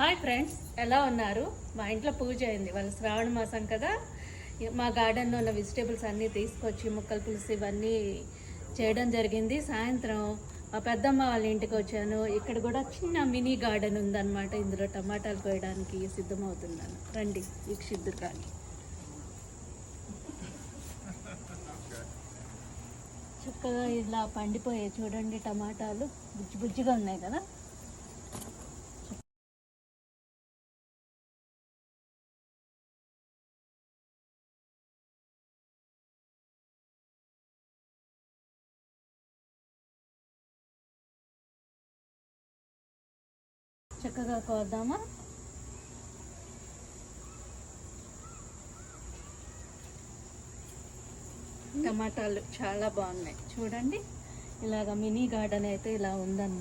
Hi friends, ఎలా ఉన్నారు? మా ఇంట్లో పూజ అయింది. వాళ్ళు శ్రావణ మాసం కదా, మా గార్డెన్లో ఉన్న వెజిటేబుల్స్ అన్నీ తీసుకొచ్చి ముక్కలు పులుసు ఇవన్నీ చేయడం జరిగింది. సాయంత్రం మా పెద్దమ్మ వాళ్ళ ఇంటికి వచ్చాను. ఇక్కడ కూడా చిన్న మినీ గార్డెన్ ఉందన్నమాట. ఇందులో టమాటాలు కోయడానికి సిద్ధమవుతున్నాను. రండి వీక్షిద్దురు కానీ. చక్కగా ఇలా పండిపోయాయి చూడండి, టమాటాలు బుజ్జి బుజ్జిగా ఉన్నాయి కదా. చక్కగా కోద్దామా? టమాటాలు చాలా బాగున్నాయి చూడండి. ఇలాగ మినీ గార్డెన్ అయితే ఇలా ఉందన్నమాట.